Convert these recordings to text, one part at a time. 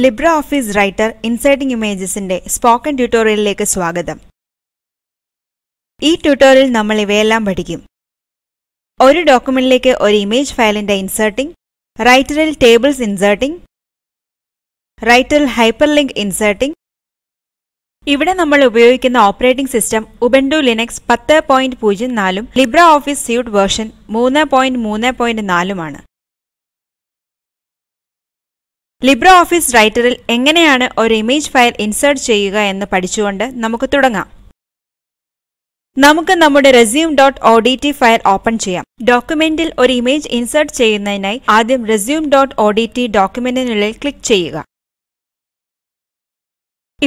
LibreOffice Writer Inserting Imagesന്റെ spoken ട്യൂട്ടോറിയലിലേക്ക് സ്വാഗതം. ഈ ട്യൂട്ടോറിയൽ നമ്മൾ ഇവയെല്ലാം പഠിക്കും. ഒരു ഡോക്യുമെന്റിലേക്ക് ഒരു ഇമേജ് ഫയലിന്റെ ഇൻസർട്ടിംഗ്, റൈറ്ററിൽ ടേബിൾസ് ഇൻസർട്ടിംഗ്, റൈറ്ററിൽ ഹൈപ്പർലിങ്ക് ഇൻസർട്ടിംഗ്. ഇവിടെ നമ്മൾ ഉപയോഗിക്കുന്ന operating system Ubuntu Linux 10.04 LibreOffice suite version 3.3.4 ആണ്. LibreOffice റൈറ്ററിൽ എങ്ങനെയാണ് ഒരു ഇമേജ് ഫയൽ ഇൻസേർട്ട് ചെയ്യുക എന്ന് പഠിച്ചുകൊണ്ട് നമുക്ക് തുടങ്ങാം. നമുക്ക് നമ്മുടെ resume.odt ഫയൽ ഓപ്പൺ ചെയ്യാം. ഡോക്യുമെന്റിൽ ഒരു ഇമേജ് ഇൻസേർട്ട് ചെയ്യുന്നതിനായി ആദ്യം resume.odt ഡോക്യുമെന്റിനുള്ളിൽ ക്ലിക്ക് ചെയ്യുക.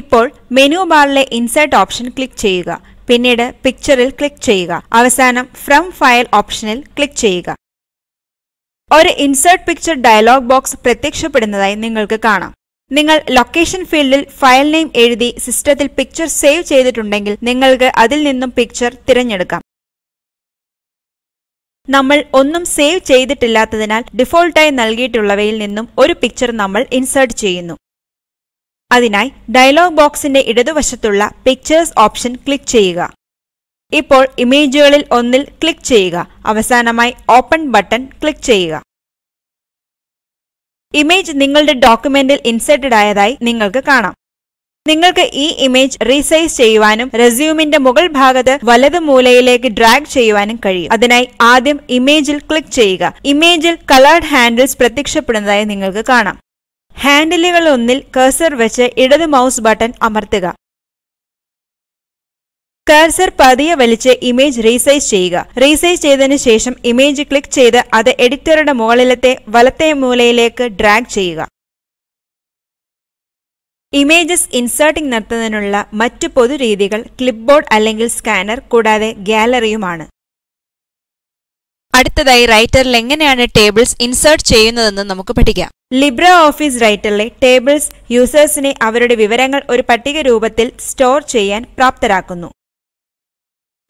ഇപ്പോൾ മെനു ബാറിലെ ഇൻസേർട്ട് ഓപ്ഷൻ ക്ലിക്ക് ചെയ്യുക. പിന്നീട് പിക്ചറിൽ ക്ലിക്ക് ചെയ്യുക. അവസാനം ഫ്രം ഫയൽ ഓപ്ഷനിൽ ക്ലിക്ക് ചെയ്യുക. ഒരു ഇൻസേർട്ട് പിക്ചർ ഡയലോഗ് ബോക്സ് പ്രത്യക്ഷപ്പെടുന്നതായി നിങ്ങൾക്ക് കാണാം. നിങ്ങൾ ലൊക്കേഷൻ ഫീൽഡിൽ ഫയൽ നെയിം എഴുതി സിസ്റ്റത്തിൽ പിക്ചർ സേവ് ചെയ്തിട്ടുണ്ടെങ്കിൽ നിങ്ങൾക്ക് അതിൽ നിന്നും പിക്ചർ തിരഞ്ഞെടുക്കാം. നമ്മൾ ഒന്നും സേവ് ചെയ്തിട്ടില്ലാത്തതിനാൽ ഡിഫോൾട്ടായി നൽകിയിട്ടുള്ളവയിൽ നിന്നും ഒരു പിക്ചർ നമ്മൾ ഇൻസേർട്ട് ചെയ്യുന്നു. അതിനായി ഡയലോഗ് ബോക്സിന്റെ ഇടതുവശത്തുള്ള പിക്ചേഴ്സ് ഓപ്ഷൻ ക്ലിക്ക് ചെയ്യുക. ഇപ്പോൾ ഇമേജുകളിൽ ഒന്നിൽ ക്ലിക്ക് ചെയ്യുക. അവസാനമായി ഓപ്പൺ ബട്ടൺ ക്ലിക്ക് ചെയ്യുക. ഇമേജ് നിങ്ങളുടെ ഡോക്യുമെന്റിൽ ഇൻസേർട്ടഡ് ആയതായി നിങ്ങൾക്ക് കാണാം. നിങ്ങൾക്ക് ഈ ഇമേജ് റീസൈസ് ചെയ്യുവാനും റെസ്യൂമിന്റെ മുകൾ ഭാഗത്ത് വലതു മൂലയിലേക്ക് ഡ്രാഗ് ചെയ്യുവാനും കഴിയും. അതിനായി ആദ്യം ഇമേജിൽ ക്ലിക്ക് ചെയ്യുക. ഇമേജിൽ കളേർഡ് ഹാൻഡിൽസ് പ്രത്യക്ഷപ്പെടുന്നതായി നിങ്ങൾക്ക് കാണാം. ഹാൻഡിലുകൾ ഒന്നിൽ കഴ്സർ വെച്ച് ഇടത് മൗസ് ബട്ടൺ അമർത്തുക. കഴ്സർ പതിയെ വലിച്ച് ഇമേജ് റീസൈസ് ചെയ്യുക. റീസൈസ് ചെയ്തതിനു ശേഷം ഇമേജ് ക്ലിക്ക് ചെയ്ത് അത് എഡിറ്ററുടെ മുകളിലത്തെ വലത്തെ മൂലയിലേക്ക് ഡ്രാഗ് ചെയ്യുക. ഇമേജസ് ഇൻസേർട്ടിംഗ് നടത്തുന്നതിനുള്ള മറ്റു പൊതുരീതികൾ ക്ലിപ്ബോർഡ് അല്ലെങ്കിൽ സ്കാനർ കൂടാതെ ഗാലറിയുമാണ്. അടുത്തതായി റൈറ്ററിൽ എങ്ങനെയാണ് ടേബിൾസ് ഇൻസേർട്ട് ചെയ്യുന്നതെന്ന് നമുക്ക് പഠിക്കാം. LibreOffice റൈറ്ററിലെ ടേബിൾസ് യൂസേഴ്സിനെ അവരുടെ വിവരങ്ങൾ ഒരു പട്ടിക രൂപത്തിൽ സ്റ്റോർ ചെയ്യാൻ പ്രാപ്തരാക്കുന്നു.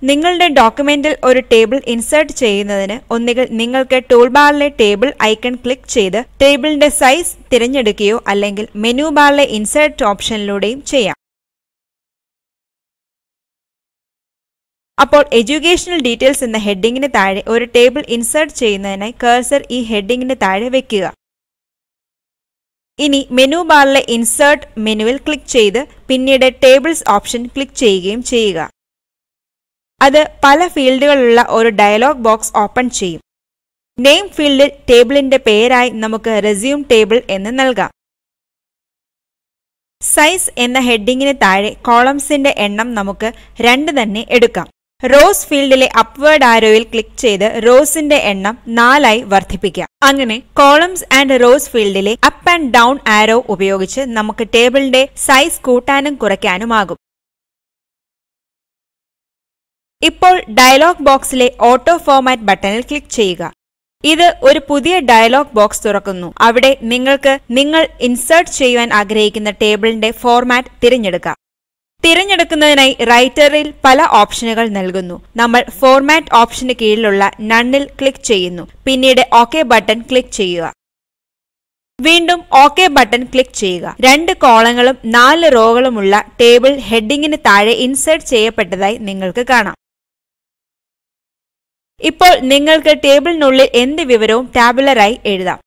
നിങ്ങളുടെ ഡോക്യുമെന്റിൽ ഒരു ടേബിൾ ഇൻസേർട്ട് ചെയ്യുന്നതിന് ഒന്നുകിൽ നിങ്ങൾക്ക് ടൂൾബാറിലെ ടേബിൾ ഐക്കൺ ക്ലിക്ക് ചെയ്ത് ടേബിളിന്റെ സൈസ് തിരഞ്ഞെടുക്കുകയോ അല്ലെങ്കിൽ മെനു ബാറിലെ ഇൻസേർട്ട് ഓപ്ഷനിലൂടെയും ചെയ്യാം. അപ്പോൾ എഡ്യൂക്കേഷണൽ ഡീറ്റെയിൽസ് എന്ന ഹെഡിങ്ങിന് താഴെ ഒരു ടേബിൾ ഇൻസേർട്ട് ചെയ്യുന്നതിനായി കഴ്സർ ഈ ഹെഡിങ്ങിന് താഴെ വെക്കുക. ഇനി മെനു ബാറിലെ ഇൻസേർട്ട് മെനുവിൽ ക്ലിക്ക് ചെയ്ത് പിന്നീട് ടേബിൾസ് ഓപ്ഷൻ ക്ലിക്ക് ചെയ്യുകയും ചെയ്യുക. അത് പല ഫീൽഡുകളുള്ള ഒരു ഡയലോഗ് ബോക്സ് ഓപ്പൺ ചെയ്യും. നെയിം ഫീൽഡിൽ ടേബിളിന്റെ പേരായി നമുക്ക് റെസ്യൂം ടേബിൾ എന്ന് നൽകാം. സൈസ് എന്ന ഹെഡിങ്ങിന് താഴെ കോളംസിന്റെ എണ്ണം നമുക്ക് 2 തന്നെ എടുക്കാം. റോസ് ഫീൽഡിലെ അപ്വേർഡ് ആരോയിൽ ക്ലിക്ക് ചെയ്ത് റോസിന്റെ എണ്ണം 4 വർദ്ധിപ്പിക്കാം. അങ്ങനെ കോളംസ് ആൻഡ് റോസ് ഫീൽഡിലെ അപ്പ് ആൻഡ് ഡൗൺ ആരോ ഉപയോഗിച്ച് നമുക്ക് ടേബിളിന്റെ സൈസ് കൂട്ടാനും കുറയ്ക്കാനുമാകും. ഇപ്പോൾ ഡയലോഗ് ബോക്സിലെ ഓട്ടോ ഫോർമാറ്റ് ബട്ടണിൽ ക്ലിക്ക് ചെയ്യുക. ഇത് ഒരു പുതിയ ഡയലോഗ് ബോക്സ് തുറക്കുന്നു. അവിടെ നിങ്ങൾ ഇൻസേർട്ട് ചെയ്യുവാൻ ആഗ്രഹിക്കുന്ന ടേബിളിന്റെ ഫോർമാറ്റ് തിരഞ്ഞെടുക്കാം. തിരഞ്ഞെടുക്കുന്നതിനായി റൈറ്ററിൽ പല ഓപ്ഷനുകൾ നൽകുന്നു. നമ്മൾ ഫോർമാറ്റ് ഓപ്ഷന് കീഴിലുള്ള നണ്ണിൽ ക്ലിക്ക് ചെയ്യുന്നു. പിന്നീട് ഓക്കെ ബട്ടൺ ക്ലിക്ക് ചെയ്യുക. വീണ്ടും ഓക്കെ ബട്ടൺ ക്ലിക്ക് ചെയ്യുക. 2 കോളങ്ങളും 4 റോകളുമുള്ള ടേബിൾ ഹെഡിങ്ങിന് താഴെ ഇൻസേർട്ട് ചെയ്യപ്പെട്ടതായി നിങ്ങൾക്ക് കാണാം. ഇപ്പോൾ നിങ്ങൾക്ക് ടേബിളിനുള്ളിൽ എന്ത് വിവരവും ടാബുലറായി എഴുതാം.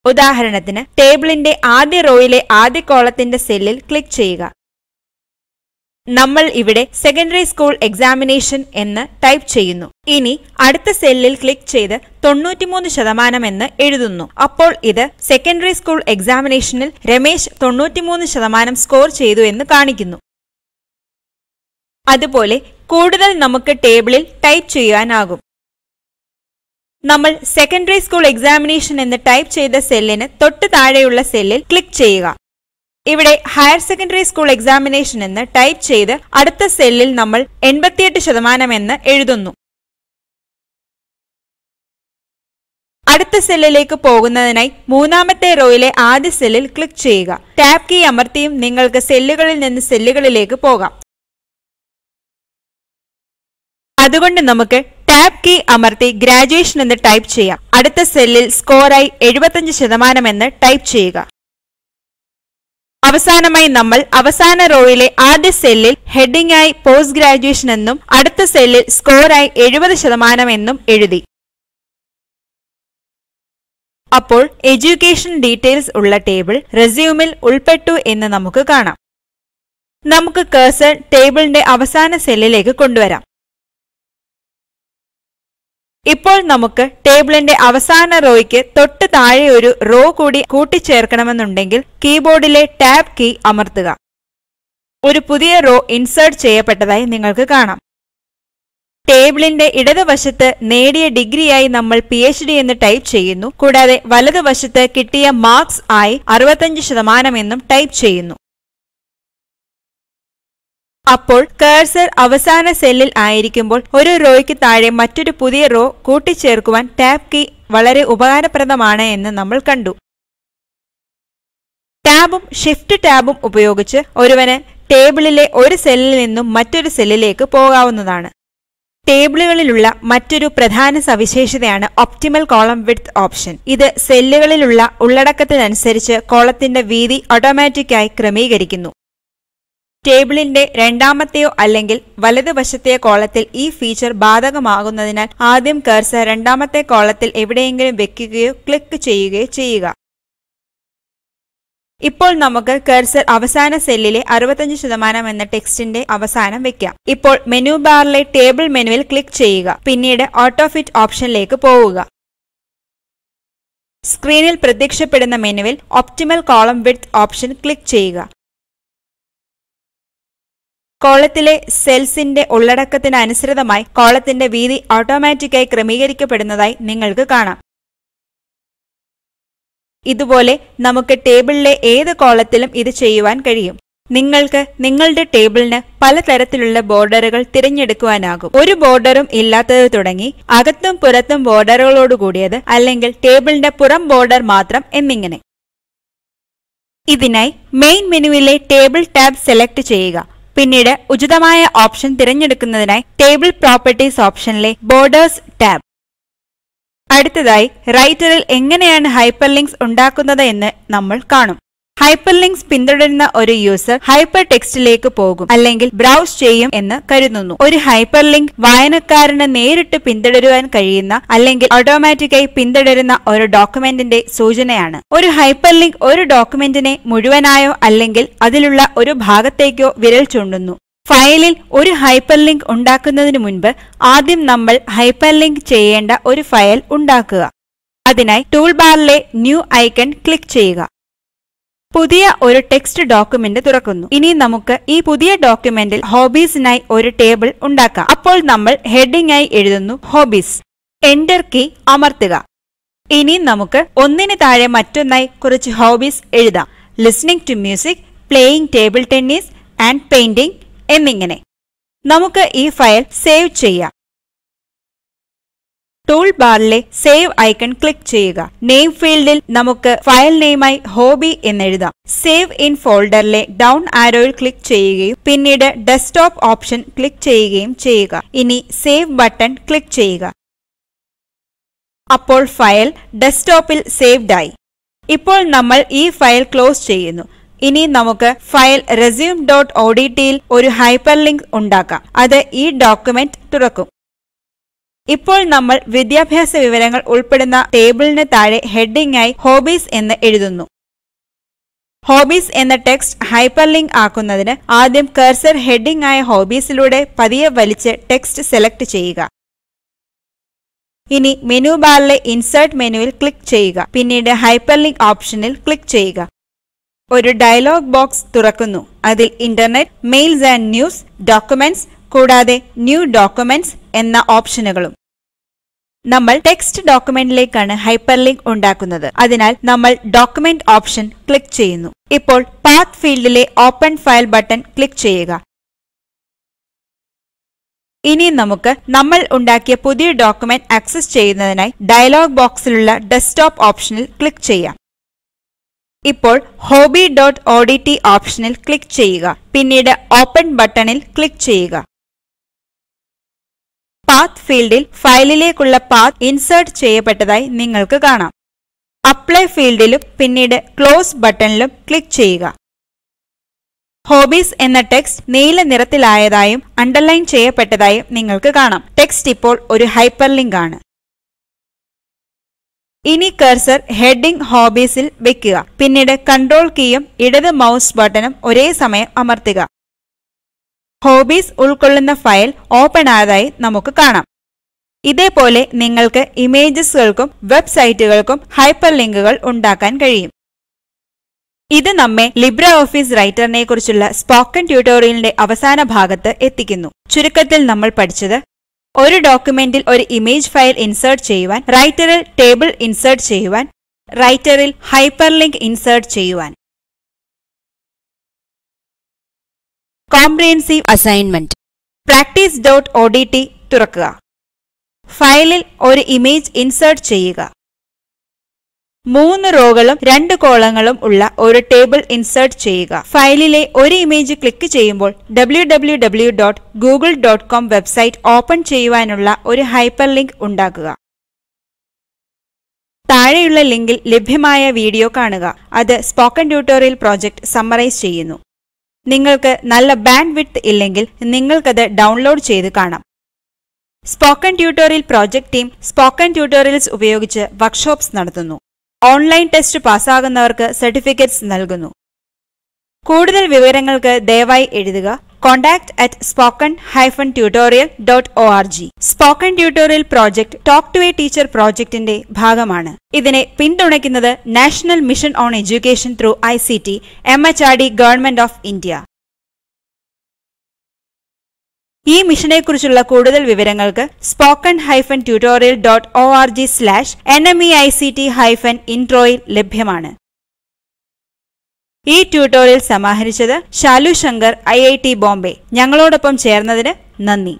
ഉദാഹരണത്തിന് ടേബിളിന്റെ ആദ്യ റോയിലെ ആദ്യ കോളത്തിന്റെ സെല്ലിൽ ക്ലിക്ക് ചെയ്യുക. നമ്മൾ ഇവിടെ സെക്കൻഡറി സ്കൂൾ എക്സാമിനേഷൻ എന്ന് ടൈപ്പ് ചെയ്യുന്നു. ഇനി അടുത്ത സെല്ലിൽ ക്ലിക്ക് ചെയ്ത് 93% എന്ന് എഴുതുന്നു. അപ്പോൾ ഇത് സെക്കൻഡറി സ്കൂൾ എക്സാമിനേഷനിൽ രമേശ് 93% സ്കോർ ചെയ്തു എന്ന് കാണിക്കുന്നു. അതുപോലെ കൂടുതൽ നമുക്ക് ടേബിളിൽ ടൈപ്പ് ചെയ്യാനാകും. നമ്മൾ സെക്കൻഡറി സ്കൂൾ എക്സാമിനേഷൻ എന്ന് ടൈപ്പ് ചെയ്ത സെല്ലിന് തൊട്ട് താഴെയുള്ള സെല്ലിൽ ക്ലിക്ക് ചെയ്യുക. ഇവിടെ ഹയർ സെക്കൻഡറി സ്കൂൾ എക്സാമിനേഷൻ എന്ന് ടൈപ്പ് ചെയ്ത് അടുത്ത സെല്ലിൽ നമ്മൾ 88% എന്ന് എഴുതുന്നു. അടുത്ത സെല്ലിലേക്ക് പോകുന്നതിനായി മൂന്നാമത്തെ റോയിലെ ആദ്യ സെല്ലിൽ ക്ലിക്ക് ചെയ്യുക. ടാബ് കീ അമർത്തിയും നിങ്ങൾക്ക് സെല്ലുകളിൽ നിന്ന് സെല്ലുകളിലേക്ക് പോകാം. അതുകൊണ്ട് നമുക്ക് ടാബ് കീ അമർത്തി ഗ്രാജുവേഷൻ എന്ന് ടൈപ്പ് ചെയ്യാം. അടുത്ത സെല്ലിൽ സ്കോറായി 75% എന്ന് ടൈപ്പ് ചെയ്യുക. അവസാനമായി നമ്മൾ അവസാന റോയിലെ ആദ്യ സെല്ലിൽ ഹെഡിംഗ് ആയി പോസ്റ്റ് ഗ്രാജുവേഷൻ എന്നും അടുത്ത സെല്ലിൽ സ്കോറായി 70% എന്നും എഴുതി. അപ്പോൾ എഡ്യൂക്കേഷൻ ഡീറ്റെയിൽസ് ഉള്ള ടേബിൾ റെസ്യൂമിൽ ഉൾപ്പെട്ടു എന്ന് നമുക്ക് കാണാം. നമുക്ക് കഴ്സർ ടേബിളിന്റെ അവസാന സെല്ലിലേക്ക് കൊണ്ടുവരാം. ഇപ്പോൾ നമുക്ക് ടേബിളിന്റെ അവസാന റോയ്ക്ക് തൊട്ട് താഴെ ഒരു റോ കൂടി കൂട്ടിച്ചേർക്കണമെന്നുണ്ടെങ്കിൽ കീബോർഡിലെ ടാബ് കീ അമർത്തുക. ഒരു പുതിയ റോ ഇൻസേർട്ട് ചെയ്യപ്പെട്ടതായി നിങ്ങൾക്ക് കാണാം. ടേബിളിന്റെ ഇടതുവശത്ത് നേടിയ ഡിഗ്രിയായി നമ്മൾ PhD എന്ന് ടൈപ്പ് ചെയ്യുന്നു. കൂടാതെ വലതുവശത്ത് കിട്ടിയ മാർക്സ് ആയി 65% എന്നും ടൈപ്പ് ചെയ്യുന്നു. അപ്പോൾ കഴ്സർ അവസാന സെല്ലിൽ ആയിരിക്കുമ്പോൾ ഒരു റോയ്ക്ക് താഴെ മറ്റൊരു പുതിയ റോ കൂട്ടിച്ചേർക്കുവാൻ ടാബ് കീ വളരെ ഉപകാരപ്രദമാണ് എന്ന് നമ്മൾ കണ്ടു. ടാബും ഷിഫ്റ്റ് ടാബും ഉപയോഗിച്ച് ഒരുവന് ടേബിളിലെ ഒരു സെല്ലിൽ നിന്നും മറ്റൊരു സെല്ലിലേക്ക് പോകാവുന്നതാണ്. ടേബിളുകളിലുള്ള മറ്റൊരു പ്രധാന സവിശേഷതയാണ് ഒപ്റ്റിമൽ കോളം വിഡ്ത് ഓപ്ഷൻ. ഇത് സെല്ലുകളിലുള്ള ഉള്ളടക്കത്തിനനുസരിച്ച് കോളത്തിന്റെ വീതി ഓട്ടോമാറ്റിക്കായി ക്രമീകരിക്കുന്നു. ടേബിളിന്റെ രണ്ടാമത്തെയോ അല്ലെങ്കിൽ വലതുവശത്തെയോ കോളത്തിൽ ഈ ഫീച്ചർ ബാധകമാകുന്നതിനാൽ ആദ്യം കഴ്സർ രണ്ടാമത്തെ കോളത്തിൽ എവിടെയെങ്കിലും വെക്കുകയോ ക്ലിക്ക് ചെയ്യുകയോ ചെയ്യുക. ഇപ്പോൾ നമുക്ക് കഴ്സർ അവസാന സെല്ലിലെ 65% എന്ന ടെക്സ്റ്റിന്റെ അവസാനം വെക്കാം. ഇപ്പോൾ മെനു ബാറിലെ ടേബിൾ മെനുവിൽ ക്ലിക്ക് ചെയ്യുക. പിന്നീട് ഓട്ടോഫിറ്റ് ഓപ്ഷനിലേക്ക് പോവുക. സ്ക്രീനിൽ പ്രത്യക്ഷപ്പെടുന്ന മെനുവിൽ optimal column width option click ചെയ്യുക. കോളത്തിലെ സെൽസിന്റെ ഉള്ളടക്കത്തിന് അനുസൃതമായി കോളത്തിന്റെ വീതി ഓട്ടോമാറ്റിക്കായി ക്രമീകരിക്കപ്പെടുന്നതായി നിങ്ങൾക്ക് കാണാം. ഇതുപോലെ നമുക്ക് ടേബിളിലെ ഏത് കോളത്തിലും ഇത് ചെയ്യുവാൻ കഴിയും. നിങ്ങൾക്ക് നിങ്ങളുടെ ടേബിളിന് പലതരത്തിലുള്ള ബോർഡറുകൾ തിരഞ്ഞെടുക്കുവാനാകും. ഒരു ബോർഡറും ഇല്ലാത്തത് തുടങ്ങി അകത്തും പുറത്തും ബോർഡറുകളോടുകൂടിയത്, അല്ലെങ്കിൽ ടേബിളിന്റെ പുറം ബോർഡർ മാത്രം എന്നിങ്ങനെ. ഇതിനായി മെയിൻ മെനുവിലെ ടേബിൾ ടാബ് സെലക്ട് ചെയ്യുക. പിന്നീട് ഉചിതമായ ഓപ്ഷൻ തിരഞ്ഞെടുക്കുന്നതിനായി ടേബിൾ പ്രോപ്പർട്ടീസ് ഓപ്ഷനിലെ ബോർഡേഴ്സ് ടാബ്. അടുത്തതായി റൈറ്ററിൽ എങ്ങനെയാണ് ഹൈപ്പർലിങ്ക്സ് ഉണ്ടാക്കുന്നത് എന്ന് നമ്മൾ കാണും. ഹൈപ്പർലിങ്ക്സ് പിന്തുടരുന്ന ഒരു യൂസർ ഹൈപ്പർ ടെക്സ്റ്റിലേക്ക് പോകും അല്ലെങ്കിൽ ബ്രൗസ് ചെയ്യും എന്ന് കരുതുന്നു. ഒരു ഹൈപ്പർലിങ്ക് വായനക്കാരന് നേരിട്ട് പിന്തുടരുവാൻ കഴിയുന്ന അല്ലെങ്കിൽ ഓട്ടോമാറ്റിക്കായി പിന്തുടരുന്ന ഒരു ഡോക്യുമെന്റിന്റെ സൂചനയാണ്. ഒരു ഹൈപ്പർലിങ്ക് ഒരു ഡോക്യുമെന്റിനെ മുഴുവനായോ അല്ലെങ്കിൽ അതിലുള്ള ഒരു ഭാഗത്തേക്കോ വിരൽ ചൂണ്ടുന്നു. ഫയലിൽ ഒരു ഹൈപ്പർലിങ്ക് ഉണ്ടാക്കുന്നതിന് മുൻപ് ആദ്യം നമ്മൾ ഹൈപ്പർലിങ്ക് ചെയ്യേണ്ട ഒരു ഫയൽ ഉണ്ടാക്കുക. അതിനായി ടൂൾ ബാറിലെ ന്യൂ ഐക്കൺ ക്ലിക്ക് ചെയ്യുക. പുതിയ ഒരു ടെക്സ്റ്റ് ഡോക്യുമെന്റ് തുറക്കുന്നു. ഇനി നമുക്ക് ഈ പുതിയ ഡോക്യുമെന്റിൽ ഹോബീസിനായി ഒരു ടേബിൾ ഉണ്ടാക്കാം. അപ്പോൾ നമ്മൾ ഹെഡിംഗ് ആയി എഴുതുന്നു ഹോബീസ്. എന്റർ കീ അമർത്തുക. ഇനി നമുക്ക് ഒന്നിന് താഴെ മറ്റൊന്നായി കുറച്ച് ഹോബീസ് എഴുതാം. Listening to music, playing table tennis and painting എന്നിങ്ങനെ. നമുക്ക് ഈ ഫയൽ സേവ് ചെയ്യാം. ടൂൾ ബാറിലെ സേവ് ഐക്കൺ ക്ലിക്ക് ചെയ്യുക. നെയിം ഫീൽഡിൽ നമുക്ക് ഫയൽ നെയിമായി ഹോബി എന്നെഴുതാം. സേവ് ഇൻ ഫോൾഡറിലെ ഡൗൺ ആരോയിൽ ക്ലിക്ക് ചെയ്യുകയും പിന്നീട് ഡെസ്ക്ടോപ്പ് ഓപ്ഷൻ ക്ലിക്ക് ചെയ്യുകയും ചെയ്യുക. ഇനി സേവ് ബട്ടൺ ക്ലിക്ക് ചെയ്യുക. അപ്പോൾ ഫയൽ ഡെസ്ക്ടോപ്പിൽ സേവ്ഡ് ആയി. ഇപ്പോൾ നമ്മൾ ഈ ഫയൽ ക്ലോസ് ചെയ്യുന്നു. ഇനി നമുക്ക് ഫയൽ resume.odtയിൽ ഒരു ഹൈപ്പർലിങ്ക് ഉണ്ടാക്കാം. അത് ഈ ഡോക്യുമെന്റ് തുറക്കും. ഇപ്പോൾ നമ്മൾ വിദ്യാഭ്യാസ വിവരങ്ങൾ ഉൾപ്പെടുന്ന ടേബിളിന് താഴെ ഹെഡിംഗ് ആയി ഹോബീസ് എന്ന് എഴുതുന്നു. ഹോബീസ് എന്ന ടെക്സ്റ്റ് ഹൈപ്പർലിങ്ക് ആക്കുന്നതിന് ആദ്യം കഴ്സർ ഹെഡിംഗ് ആയ ഹോബീസിലൂടെ പതിയെ വലിച്ച് ടെക്സ്റ്റ് സെലക്ട് ചെയ്യുക. ഇനി മെനു ബാറിലെ ഇൻസേർട്ട് മെനുവിൽ ക്ലിക്ക് ചെയ്യുക. പിന്നീട് ഹൈപ്പർലിങ്ക് ഓപ്ഷനിൽ ക്ലിക്ക് ചെയ്യുക. ഒരു ഡയലോഗ് ബോക്സ് തുറക്കുന്നു. അതിൽ internet, mails and news, documents കൂടാതെ ന്യൂ ഡോക്യുമെന്റ്സ് എന്ന ഓപ്ഷനുകളും. നമ്മൾ ടെക്സ്റ്റ് ഡോക്യുമെന്റിലേക്കാണ് ഹൈപ്പർലിങ്ക് ഉണ്ടാക്കുന്നത്. അതിനാൽ നമ്മൾ ഡോക്യുമെന്റ് ഓപ്ഷൻ ക്ലിക്ക് ചെയ്യുന്നു. ഇപ്പോൾ പാത്ത് ഫീൽഡിലെ ഓപ്പൺ ഫയൽ ബട്ടൺ ക്ലിക്ക് ചെയ്യുക. ഇനി നമുക്ക് നമ്മൾ ഉണ്ടാക്കിയ പുതിയ ഡോക്യുമെന്റ് ആക്സസ് ചെയ്യുന്നതിനായി ഡയലോഗ് ബോക്സിലുള്ള ഡെസ്ക്ടോപ്പ് ഓപ്ഷനിൽ ക്ലിക്ക് ചെയ്യാം. ഇപ്പോൾ hobby.odt ഓപ്ഷനിൽ ക്ലിക്ക് ചെയ്യുക. പിന്നീട് ഓപ്പൺ ബട്ടണിൽ ക്ലിക്ക് ചെയ്യുക. പാത്ത് ഫീൽഡിൽ ഫയലിലേക്കുള്ള പാത്ത് ഇൻസേർട്ട് ചെയ്യപ്പെട്ടതായി നിങ്ങൾക്ക് കാണാം. അപ്ലൈ ഫീൽഡിലും പിന്നീട് ക്ലോസ് ബട്ടണിലും ക്ലിക്ക് ചെയ്യുക. ഹോബീസ് എന്ന ടെക്സ്റ്റ് നീല നിറത്തിലായതായും അണ്ടർലൈൻ ചെയ്യപ്പെട്ടതായും നിങ്ങൾക്ക് കാണാം. ടെക്സ്റ്റ് ഇപ്പോൾ ഒരു ഹൈപ്പർലിങ്ക് ആണ്. ഇനി കർസർ ഹെഡിംഗ് ഹോബീസിൽ വെക്കുക. പിന്നീട് കൺട്രോൾ കീയും ഇടത് മൗസ് ബട്ടണും ഒരേ സമയം അമർത്തുക. ഹോബീസ് ഉൾക്കൊള്ളുന്ന ഫയൽ ഓപ്പൺ ആയതായി നമുക്ക് കാണാം. ഇതേപോലെ നിങ്ങൾക്ക് ഇമേജസുകൾക്കും വെബ്സൈറ്റുകൾക്കും ഹൈപ്പർലിങ്കുകൾ ഉണ്ടാക്കാൻ കഴിയും. ഇത് നമ്മെ ലിബ്രെഓഫീസ് റൈറ്ററിനെ കുറിച്ചുള്ള സ്പോക്കൺ ട്യൂട്ടോറിയലിന്റെ അവസാന ഭാഗത്ത് എത്തിക്കുന്നു. ചുരുക്കത്തിൽ നമ്മൾ പഠിച്ചത്: ഒരു ഡോക്യുമെന്റിൽ ഒരു ഇമേജ് ഫയൽ ഇൻസേർട്ട് ചെയ്യുവാൻ, റൈറ്ററിൽ ടേബിൾ ഇൻസേർട്ട് ചെയ്യുവാൻ, റൈറ്ററിൽ ഹൈപ്പർലിങ്ക് ഇൻസേർട്ട് ചെയ്യുവാൻ. Comprehensive assignment. practice.odt തുറക്കുക. ഫയലിൽ ഒരു ഇമേജ് ഇൻസേർട്ട് ചെയ്യുക. 3 റോകളും 2 കോളങ്ങളും ഉള്ള ഒരു ടേബിൾ ഇൻസേർട്ട് ചെയ്യുക. ഫയലിലെ ഒരു ഇമേജ് ക്ലിക്ക് ചെയ്യുമ്പോൾ www.google.com വെബ്സൈറ്റ് ഓപ്പൺ ചെയ്യുവാനുള്ള ഒരു ഹൈപ്പർലിങ്ക് ഉണ്ടാക്കുക. താഴെയുള്ള ലിങ്കിൽ ലഭ്യമായ വീഡിയോ കാണുക. അത് സ്പോക്കൺ ട്യൂട്ടോറിയൽ പ്രോജക്റ്റ് സമ്മറൈസ് ചെയ്യുന്നു. നിങ്ങൾക്ക് നല്ല ബാൻഡ് വിഡ്ത്ത് ഇല്ലെങ്കിൽ നിങ്ങൾക്കത് ഡൗൺലോഡ് ചെയ്ത് കാണാം. Spoken tutorial project team spoken tutorials ഉപയോഗിച്ച് വർക്ക്ഷോപ്സ് നടത്തുന്നു. ഓൺലൈൻ ടെസ്റ്റ് പാസ്സാകുന്നവർക്ക് സർട്ടിഫിക്കറ്റ്സ് നൽകുന്നു. കൂടുതൽ വിവരങ്ങൾക്ക് ദയവായി എഴുതുക contact@spoken-tutorial.org. Spoken tutorial project talk to a teacher പ്രോജക്റ്റിന്റെ ഭാഗമാണ്. ഇതിനെ പിന്തുണയ്ക്കുന്നത് national mission on education through ICT MHRD government of India. ഈ മിഷനെക്കുറിച്ചുള്ള കൂടുതൽ വിവരങ്ങൾക്ക് spoken-tutorial.org/nmeict-intro യിൽ ലഭ്യമാണ്. ഈ ട്യൂട്ടോറിയൽ സമാഹരിച്ചത് ശാലു ശങ്കർ, IIT ബോംബെ. ഞങ്ങളോടൊപ്പം ചേർന്നതിന് നന്ദി.